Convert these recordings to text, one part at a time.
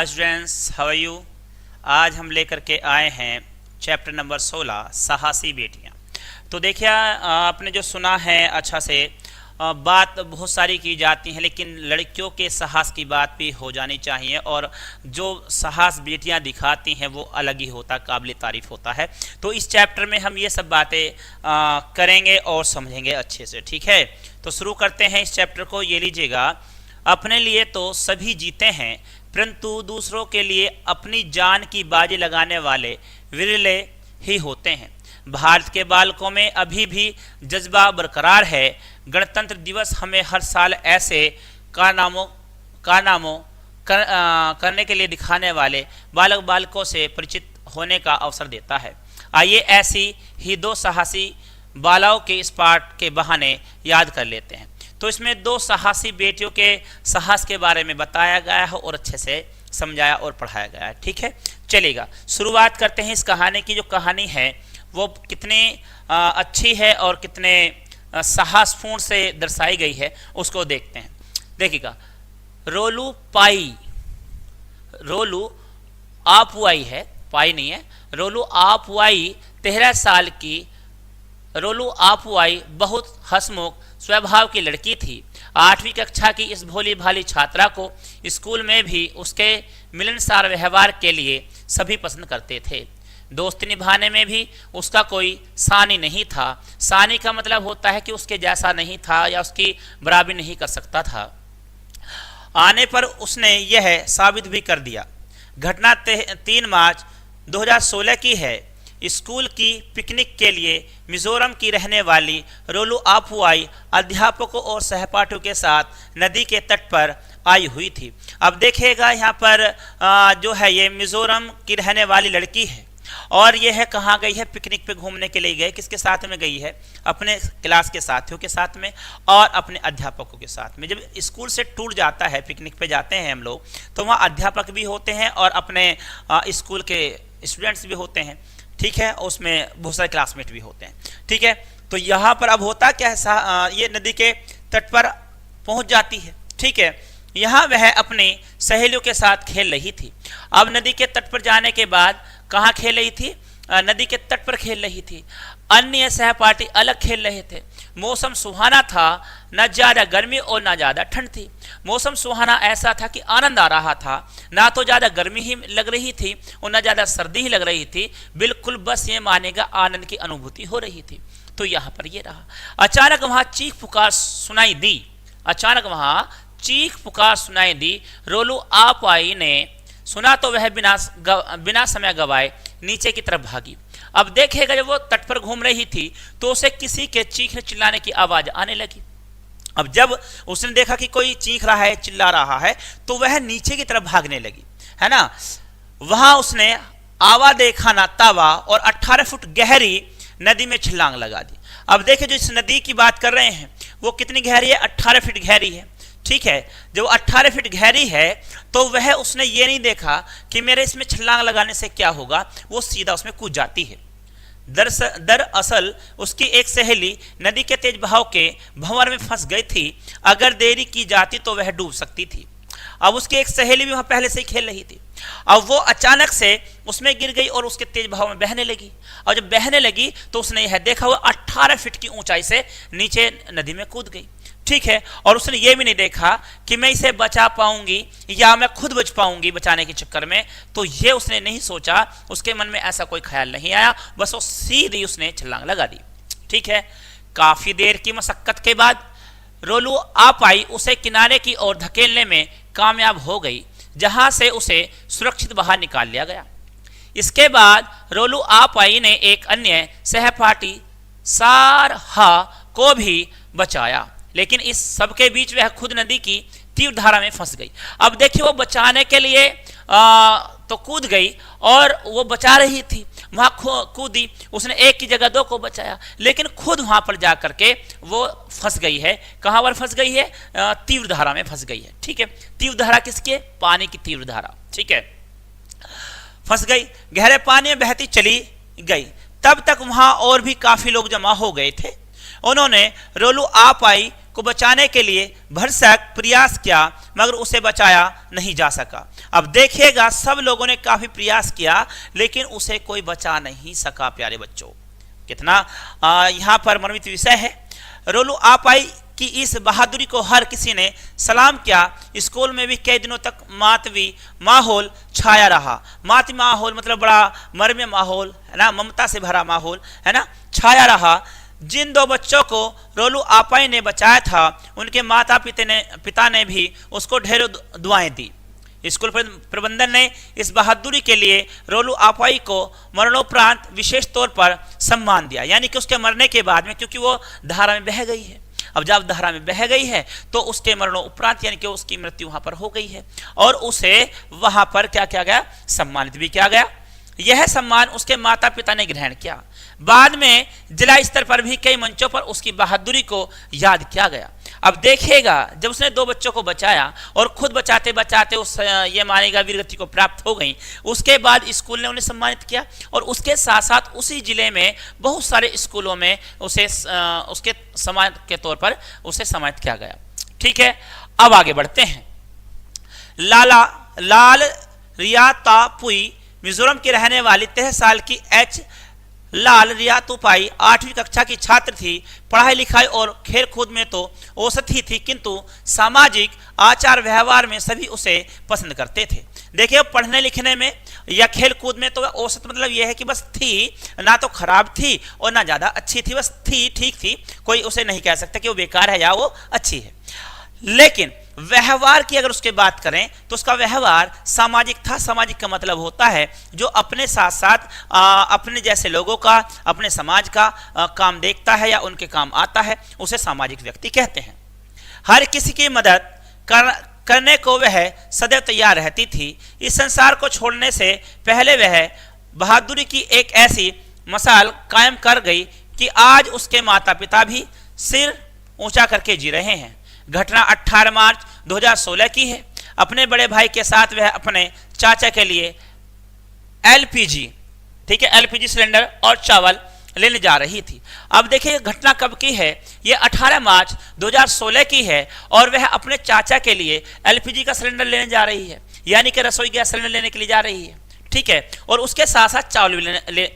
Hi students, how are you. आज हम लेकर के आए हैं चैप्टर नंबर 16 साहसी बेटियां। तो देखिए आपने जो सुना है अच्छा से बात बहुत सारी की जाती है, लेकिन लड़कियों के साहस की बात भी हो जानी चाहिए और जो साहस बेटियां दिखाती हैं वो अलग ही होता, काबिल तारीफ होता है। तो इस चैप्टर में हम ये सब बातें करेंगे और समझेंगे अच्छे से, ठीक है। तो शुरू करते हैं इस चैप्टर को। ये लीजिएगा, अपने लिए तो सभी जीते हैं परंतु दूसरों के लिए अपनी जान की बाजी लगाने वाले विरले ही होते हैं। भारत के बालकों में अभी भी जज्बा बरकरार है। गणतंत्र दिवस हमें हर साल ऐसे कारनामों करने के लिए दिखाने वाले बालक बालकों से परिचित होने का अवसर देता है। आइए ऐसी ही दो साहसी बालाओं के इस पाठ के बहाने याद कर लेते हैं। तो इसमें दो साहसी बेटियों के साहस के बारे में बताया गया है और अच्छे से समझाया और पढ़ाया गया है, ठीक है। चलेगा, शुरुआत करते हैं इस कहानी की। जो कहानी है वो कितनी अच्छी है और कितने साहसपूर्ण से दर्शाई गई है उसको देखते हैं। देखिएगा, रोलू आपुआई है, पाई नहीं है, रोलू आपुआई 13 साल की रोलू आपुआई बहुत हंसमुख स्वभाव की लड़की थी। 8वीं कक्षा की इस भोली भाली छात्रा को स्कूल में भी उसके मिलनसार व्यवहार के लिए सभी पसंद करते थे। दोस्ती निभाने में भी उसका कोई सानी नहीं था। सानी का मतलब होता है कि उसके जैसा नहीं था या उसकी बराबरी नहीं कर सकता था। आने पर उसने यह साबित भी कर दिया। घटना 3 मार्च 2016 की है। स्कूल की पिकनिक के लिए मिजोरम की रहने वाली रोलू आपुआई अध्यापकों और सहपाठियों के साथ नदी के तट पर आई हुई थी। अब देखिएगा यहाँ पर जो है ये मिजोरम की रहने वाली लड़की है और यह है कहाँ गई है, पिकनिक पे घूमने के लिए गई। किसके साथ में गई है? अपने क्लास के साथियों के साथ में और अपने अध्यापकों के साथ में। जब स्कूल से टूर जाता है, पिकनिक पे जाते हैं हम लोग, तो वहाँ अध्यापक भी होते हैं और अपने स्कूल के स्टूडेंट्स भी होते हैं, ठीक है। उसमें बहुत सारे क्लासमेट भी होते हैं, ठीक है। तो यहाँ पर अब होता क्या है, ये नदी के तट पर पहुंच जाती है, ठीक है। यहाँ वह अपनी सहेलियों के साथ खेल रही थी। अब नदी के तट पर जाने के बाद कहाँ खेल रही थी? नदी के तट पर खेल रही थी। अन्य सहपाठी अलग खेल रहे थे। मौसम सुहाना था, न ज्यादा गर्मी और न ज्यादा ठंड थी। मौसम सुहाना ऐसा था कि आनंद आ रहा था, ना तो ज्यादा गर्मी ही लग रही थी और न ज्यादा सर्दी ही लग रही थी। बिल्कुल बस ये मानेगा आनंद की अनुभूति हो रही थी। तो यहाँ पर ये रहा। अचानक वहां चीख पुकार सुनाई दी। अचानक वहां चीख पुकार सुनाई दी। रोलू आपुआई ने सुना तो वह बिना समय गवाए नीचे की तरफ भागी। अब देखेगा, जब वो तट पर घूम रही थी तो उसे किसी के चीखने चिल्लाने की आवाज आने लगी। अब जब उसने देखा कि कोई चीख रहा है, चिल्ला रहा है, तो वह नीचे की तरफ भागने लगी, है ना। वहां उसने आवा देखा ना तावा और 18 फुट गहरी नदी में छलांग लगा दी। अब देखिए, जो इस नदी की बात कर रहे हैं वो कितनी गहरी है? 18 फीट गहरी है, ठीक है। जब 18 फीट गहरी है तो वह उसने ये नहीं देखा कि मेरे इसमें छलांग लगाने से क्या होगा, वो सीधा उसमें कूद जाती है। दरअसल उसकी एक सहेली नदी के तेज बहाव के भंवर में फंस गई थी। अगर देरी की जाती तो वह डूब सकती थी। अब उसकी एक सहेली भी वहां पहले से ही खेल रही थी। अब वो अचानक से उसमें गिर गई और उसके तेज बहाव में बहने लगी। और जब बहने लगी तो उसने यह देखा, वो 18 फीट की ऊंचाई से नीचे नदी में कूद गई, ठीक है। और उसने ये भी नहीं देखा कि मैं इसे बचा पाऊंगी या मैं खुद बच पाऊंगी बचाने के चक्कर में। तो ये उसने नहीं सोचा, उसके मन में ऐसा कोई ख्याल नहीं आया, बस वो सीधी उसने छलांग लगा दी, ठीक है। काफी देर की मशक्कत के बाद रोलू आपुआई उसे किनारे की ओर धकेलने में कामयाब हो गई, जहां से उसे सुरक्षित बाहर निकाल लिया गया। इसके बाद रोलू आपुआई ने एक अन्य सहपाठी सारहा को भी बचाया, लेकिन इस सबके बीच वह खुद नदी की तीव्र धारा में फंस गई। अब देखिए, वो बचाने के लिए तो कूद गई और वो बचा रही थी, वहां कूदी, उसने एक की जगह 2 को बचाया, लेकिन खुद वहां पर जाकर के वो फंस गई है। कहां पर फंस गई है? तीव्र धारा में फंस गई है, ठीक है। तीव्र धारा किसकी? पानी की तीव्र धारा, ठीक है। फंस गई, गहरे पानी में बहती चली गई। तब तक वहां और भी काफी लोग जमा हो गए थे। उन्होंने रोलू आपुआई को बचाने के लिए भरसक प्रयास किया, मगर उसे बचाया नहीं जा सका। अब देखिएगा, सब लोगों ने काफी प्रयास किया लेकिन उसे कोई बचा नहीं सका। प्यारे बच्चों, कितना यहाँ पर मनोवित विषय है। रोलू आपाई की इस बहादुरी को हर किसी ने सलाम किया। स्कूल में भी कई दिनों तक मातवी माहौल छाया रहा। मातवी माहौल मतलब बड़ा मर्म माहौल है ना, ममता से भरा माहौल है ना, छाया रहा। जिन दो बच्चों को रोलू आपाई ने बचाया था, उनके माता पिता ने भी उसको ढेरों दुआएं दी। स्कूल प्रबंधन ने इस बहादुरी के लिए रोलू आपाई को मरणोपरांत विशेष तौर पर सम्मान दिया, यानी कि उसके मरने के बाद में, क्योंकि वो धारा में बह गई है। अब जब धारा में बह गई है तो उसके मरणोपरांत यानी कि उसकी मृत्यु वहां पर हो गई है और उसे वहां पर क्या किया गया, सम्मानित भी किया गया। यह सम्मान उसके माता पिता ने ग्रहण किया। बाद में जिला स्तर पर भी कई मंचों पर उसकी बहादुरी को याद किया गया। अब देखिएगा, जब उसने दो बच्चों को बचाया और खुद बचाते बचाते उस ये मानेगा वीरगति को प्राप्त हो गई, उसके बाद स्कूल ने उन्हें सम्मानित किया और उसके साथ साथ उसी जिले में बहुत सारे स्कूलों में उसे उसके सम्मान के तौर पर उसे सम्मानित किया गया। ठीक है, अब आगे बढ़ते हैं। लाल रियातापुई मिजोरम की रहने वाली 13 साल की एच लाल रियातुपाई 8वीं कक्षा की छात्र थी। पढ़ाई लिखाई और खेल कूद में तो औसत ही थी, किंतु सामाजिक आचार व्यवहार में सभी उसे पसंद करते थे। देखिए, पढ़ने लिखने में या खेल कूद में तो औसत मतलब यह है कि बस थी, ना तो खराब थी और ना ज्यादा अच्छी थी, बस थी, ठीक थी। कोई उसे नहीं कह सकता कि वो बेकार है या वो अच्छी है। लेकिन व्यवहार की अगर उसके बात करें तो उसका व्यवहार सामाजिक था। सामाजिक का मतलब होता है जो अपने साथ साथ अपने जैसे लोगों का, अपने समाज का काम देखता है या उनके काम आता है, उसे सामाजिक व्यक्ति कहते हैं। हर किसी की मदद करने को वह सदैव तैयार रहती थी। इस संसार को छोड़ने से पहले वह बहादुरी की एक ऐसी मिसाल कायम कर गई कि आज उसके माता पिता भी सिर ऊंचा करके जी रहे हैं। घटना 18 मार्च 2016 की है। अपने बड़े भाई के साथ वह अपने चाचा के लिए एलपीजी, ठीक है, एलपीजी सिलेंडर और चावल लेने जा रही थी। अब देखिए, घटना कब की है, ये 18 मार्च 2016 की है और वह अपने चाचा के लिए एलपीजी का सिलेंडर लेने जा रही है, यानी कि रसोई गैस सिलेंडर लेने के लिए जा रही है। ठीक है, और उसके साथ साथ चावल भी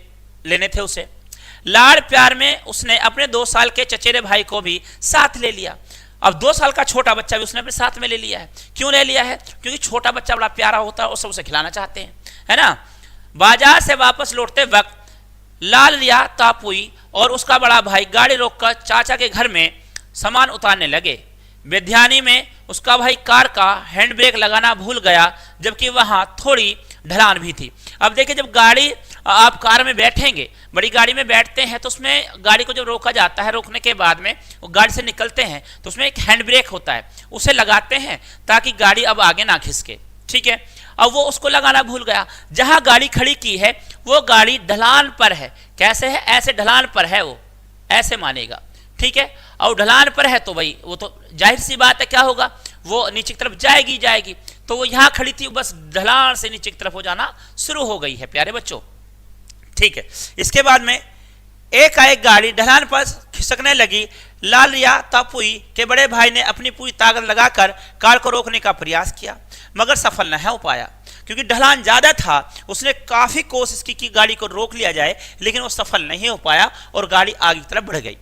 लेने थे उसे। लाड़ प्यार में उसने अपने 2 साल के चचेरे भाई को भी साथ ले लिया। अब 2 साल का छोटा बच्चा भी उसने अपने साथ में ले लिया है। क्यों ले लिया है? क्योंकि छोटा बच्चा बड़ा प्यारा होता है, उसे खिलाना चाहते हैं, है ना। बाजार से वापस लौटते वक्त लाल रियातापुई और उसका बड़ा भाई गाड़ी रोककर चाचा के घर में सामान उतारने लगे। बेध्यानी में उसका भाई कार का हैंड ब्रेक लगाना भूल गया, जबकि वहां थोड़ी ढलान भी थी। अब देखिए, जब गाड़ी आप कार में बैठेंगे, बड़ी गाड़ी में बैठते हैं तो उसमें गाड़ी को जब रोका जाता है, रोकने के बाद में वो गाड़ी से निकलते हैं तो उसमें एक हैंड ब्रेक होता है, उसे लगाते हैं ताकि गाड़ी अब आगे ना खिसके। ठीक है, अब वो उसको लगाना भूल गया। जहां गाड़ी खड़ी की है वो गाड़ी ढलान पर है। कैसे है? ऐसे ढलान पर है, वो ऐसे मानेगा। ठीक है, और ढलान पर है तो भाई वो तो जाहिर सी बात है, क्या होगा, वो नीचे की तरफ जाएगी। तो वो यहां खड़ी थी, बस ढलान से नीचे की तरफ हो जाना शुरू हो गई है प्यारे बच्चों। ठीक है, इसके बाद में एकाएक गाड़ी ढलान पर खिसकने लगी। लाल रियातापुई के बड़े भाई ने अपनी पूरी ताकत लगाकर कार को रोकने का प्रयास किया, मगर सफल न हो पाया क्योंकि ढलान ज्यादा था। उसने काफी कोशिश की कि गाड़ी को रोक लिया जाए, लेकिन वो सफल नहीं हो पाया और गाड़ी आगे की तरफ बढ़ गई।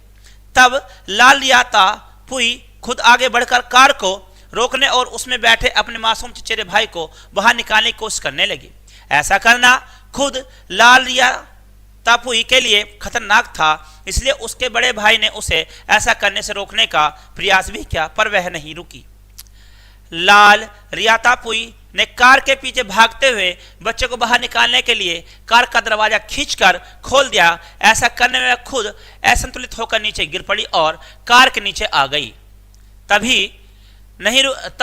तब लाल रियातापुई खुद आगे बढ़कर कार को रोकने और उसमें बैठे अपने मासूम चचेरे भाई को बाहर निकालने की कोशिश करने लगी। ऐसा करना खुद लाल रियातापुई के लिए खतरनाक था, इसलिए उसके बड़े भाई ने उसे ऐसा करने से रोकने का प्रयास भी किया, पर वह नहीं रुकी। लाल रियातापुई ने कार के पीछे भागते हुए बच्चे को बाहर निकालने के लिए कार का दरवाजा खींचकर खोल दिया। ऐसा करने में वह खुद असंतुलित होकर नीचे गिर पड़ी और कार के नीचे आ गई। तब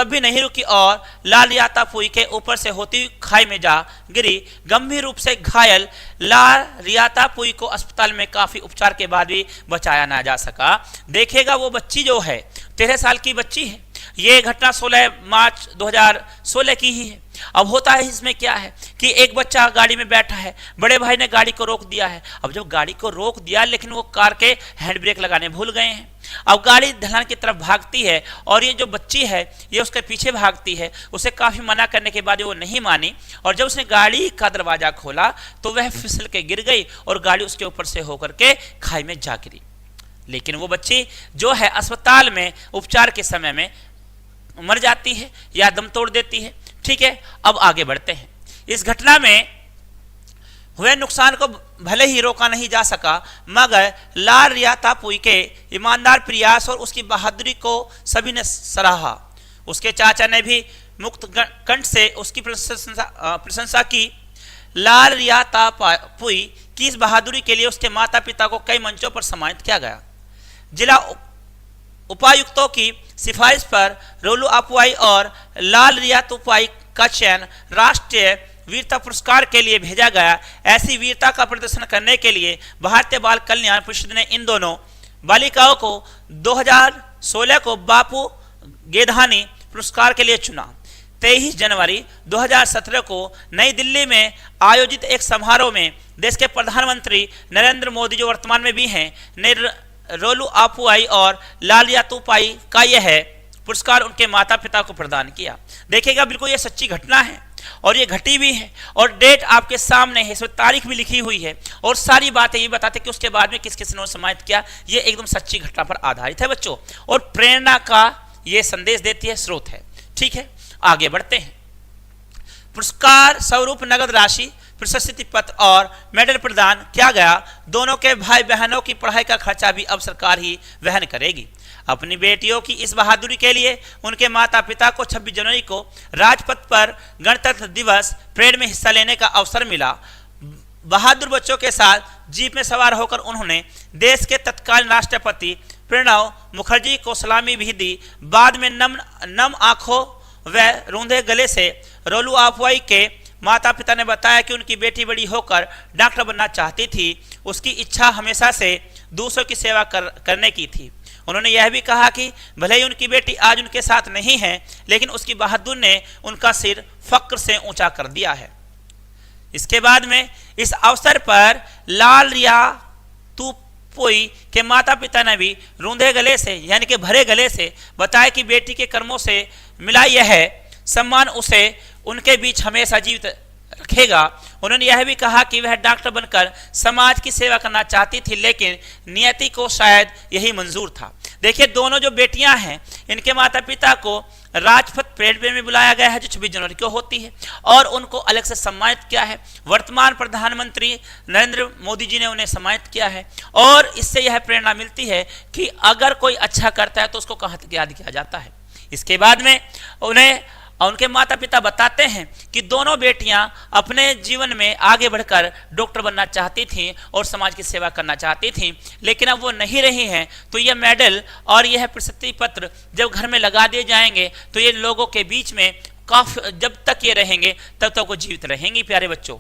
भी नहीं रुकी और लाल रियातापुई के ऊपर से होती हुई खाई में जा गिरी। गंभीर रूप से घायल लाल रियातापुई को अस्पताल में काफी उपचार के बाद भी बचाया ना जा सका। देखेगा, वो बच्ची जो है 13 साल की बच्ची है। ये घटना 16 मार्च 2016 की ही है अब होता है इसमें क्या है कि एक बच्चा गाड़ी में बैठा है, बड़े भाई ने गाड़ी को रोक दिया है। अब जब गाड़ी को रोक दिया लेकिन वो कार के हैंड ब्रेक लगाने भूल गए हैं। अब गाड़ी ढलान की तरफ भागती है और ये जो बच्ची है ये उसके पीछे भागती है। उसे काफी मना करने के बाद वो नहीं मानी और जब उसने गाड़ी का दरवाजा खोला तो वह फिसल के गिर गई और गाड़ी उसके ऊपर से होकर के खाई में जा गिरी। लेकिन वो बच्ची जो है अस्पताल में उपचार के समय में मर जाती है या दम तोड़ देती है। ठीक है, अब आगे बढ़ते हैं। इस घटना में हुए नुकसान को भले ही रोका नहीं जा सका, मगर लाल रिया तापुई के ईमानदार प्रयास और उसकी बहादुरी को सभी ने सराहा। उसके चाचा ने भी मुक्त कंठ से उसकी प्रशंसा की। लाल रिया तापुई की इस बहादुरी के लिए उसके माता पिता को कई मंचों पर सम्मानित किया गया। जिला उपायुक्तों की सिफारिश पर रोलू आपुआई और लाल रिया तापुई का चयन राष्ट्रीय वीरता पुरस्कार के लिए भेजा गया। ऐसी वीरता का प्रदर्शन करने के लिए भारतीय बाल कल्याण परिषद ने इन दोनों बालिकाओं को 2016 को बापू गेधानी पुरस्कार के लिए चुना। 23 जनवरी 2017 को नई दिल्ली में आयोजित एक समारोह में देश के प्रधानमंत्री नरेंद्र मोदी, जो वर्तमान में भी हैं, ने रोलू आपुआई और लाल रिया तापुई का यह पुरस्कार उनके माता पिता को प्रदान किया। देखिएगा, बिल्कुल ये सच्ची घटना है और ये घटी भी है और डेट आपके सामने है, इसमें तारीख भी लिखी हुई है और सारी बातें ये बताते कि उसके बाद में किस किस ने सम्मानित किया। ये एकदम सच्ची घटना पर आधारित है बच्चों और प्रेरणा का ये संदेश देती है, स्रोत है। ठीक है, आगे बढ़ते हैं। पुरस्कार स्वरूप नगद राशि, प्रशस्ति पत्र और मेडल प्रदान किया गया। दोनों के भाई बहनों की पढ़ाई का खर्चा भी अब सरकार ही वहन करेगी। अपनी बेटियों की इस बहादुरी के लिए उनके माता पिता को 26 जनवरी को राजपथ पर गणतंत्र दिवस परेड में हिस्सा लेने का अवसर मिला। बहादुर बच्चों के साथ जीप में सवार होकर उन्होंने देश के तत्कालीन राष्ट्रपति प्रणब मुखर्जी को सलामी भी दी। बाद में नम आंखों व रूंधे गले से रोलू आपुआई के माता पिता ने बताया कि उनकी बेटी बड़ी होकर डॉक्टर बनना चाहती थी। उसकी इच्छा हमेशा से दूसरों की सेवा करने की थी। उन्होंने यह भी कहा कि भले ही उनकी बेटी आज उनके साथ नहीं है, लेकिन उसकी बहादुरी ने उनका सिर फक्र से ऊंचा कर दिया है। इसके बाद में इस अवसर पर लाल रिया तापुई के माता पिता ने भी रूंधे गले से यानी कि भरे गले से बताया कि बेटी के कर्मों से मिला यह सम्मान उसे उनके बीच हमेशा जीवित रखेगा। उन्होंने यह भी कहा कि वह डॉक्टर बनकर समाज की सेवा करना चाहती थी, लेकिन नियति को शायद यही मंजूर था। देखिए, दोनों जो बेटियां हैं, इनके माता पिता को राजपथ परेड में बुलाया गया है जो 26 जनवरी को होती है और उनको अलग से सम्मानित किया है। वर्तमान प्रधानमंत्री नरेंद्र मोदी जी ने उन्हें सम्मानित किया है और इससे यह प्रेरणा मिलती है कि अगर कोई अच्छा करता है तो उसको कहाँ तक याद किया जाता है। इसके बाद में उनके माता पिता बताते हैं कि दोनों बेटियां अपने जीवन में आगे बढ़कर डॉक्टर बनना चाहती थीं और समाज की सेवा करना चाहती थीं, लेकिन अब वो नहीं रही हैं। तो यह मेडल और यह प्रशस्ति पत्र जब घर में लगा दिए जाएंगे तो ये लोगों के बीच में काफी, जब तक ये रहेंगे तब तक वो जीवित रहेंगी। प्यारे बच्चों,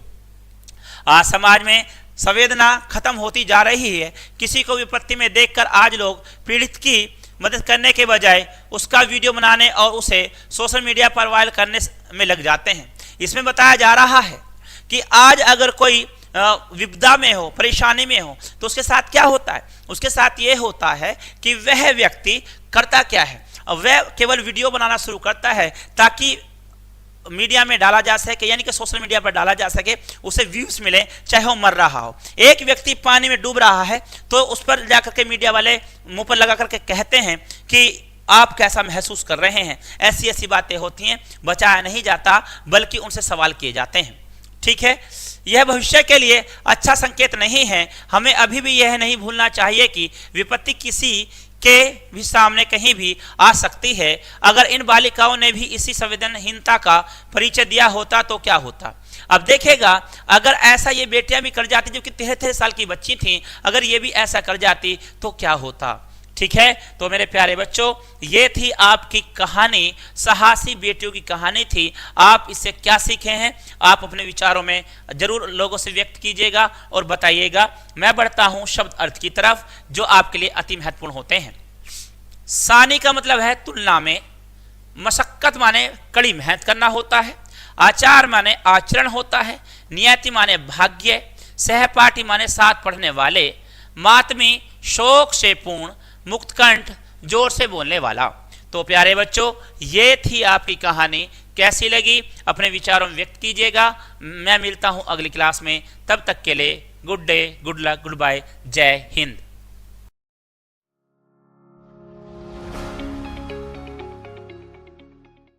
आज समाज में संवेदना खत्म होती जा रही है। किसी को विपत्ति में देखकर आज लोग पीड़ित की मदद करने के बजाय उसका वीडियो बनाने और उसे सोशल मीडिया पर वायरल करने में लग जाते हैं। इसमें बताया जा रहा है कि आज अगर कोई विपदा में हो, परेशानी में हो, तो उसके साथ क्या होता है? उसके साथ ये होता है कि वह व्यक्ति करता क्या है, वह केवल वीडियो बनाना शुरू करता है ताकि मीडिया में डाला जा सके, यानी कि सोशल मीडिया पर डाला जा सके, उसे व्यूज मिले, चाहे वो मर रहा हो। एक व्यक्ति पानी में डूब रहा है तो उस पर जाकर के मीडिया वाले मुंह पर लगा करके कहते हैं कि आप कैसा महसूस कर रहे हैं। ऐसी ऐसी बातें होती हैं, बचाया नहीं जाता बल्कि उनसे सवाल किए जाते हैं। ठीक है, यह भविष्य के लिए अच्छा संकेत नहीं है। हमें अभी भी यह नहीं भूलना चाहिए कि विपत्ति किसी के भी सामने कहीं भी आ सकती है। अगर इन बालिकाओं ने भी इसी संवेदनहीनता का परिचय दिया होता तो क्या होता। अब देखेगा, अगर ऐसा ये बेटियां भी कर जाती जो कि 13 साल की बच्ची थी, अगर ये भी ऐसा कर जाती तो क्या होता। ठीक है, तो मेरे प्यारे बच्चों, ये थी आपकी कहानी, साहसी बेटियों की कहानी थी। आप इससे क्या सीखे हैं, आप अपने विचारों में जरूर लोगों से व्यक्त कीजिएगा और बताइएगा। मैं बढ़ता हूं शब्द अर्थ की तरफ, जो आपके लिए अति महत्वपूर्ण होते हैं। सानी का मतलब है तुलना में, मशक्कत माने कड़ी मेहनत करना होता है। आचार माने आचरण होता है, नियति माने भाग्य, सहपाठी माने साथ पढ़ने वाले, मातमी शोक से पूर्ण, मुक्तकंठ जोर से बोलने वाला। तो प्यारे बच्चों, ये थी आपकी कहानी। कैसी लगी अपने विचारों में व्यक्त कीजिएगा। मैं मिलता हूं अगली क्लास में, तब तक के लिए good day, good luck, good bye, जय हिंद।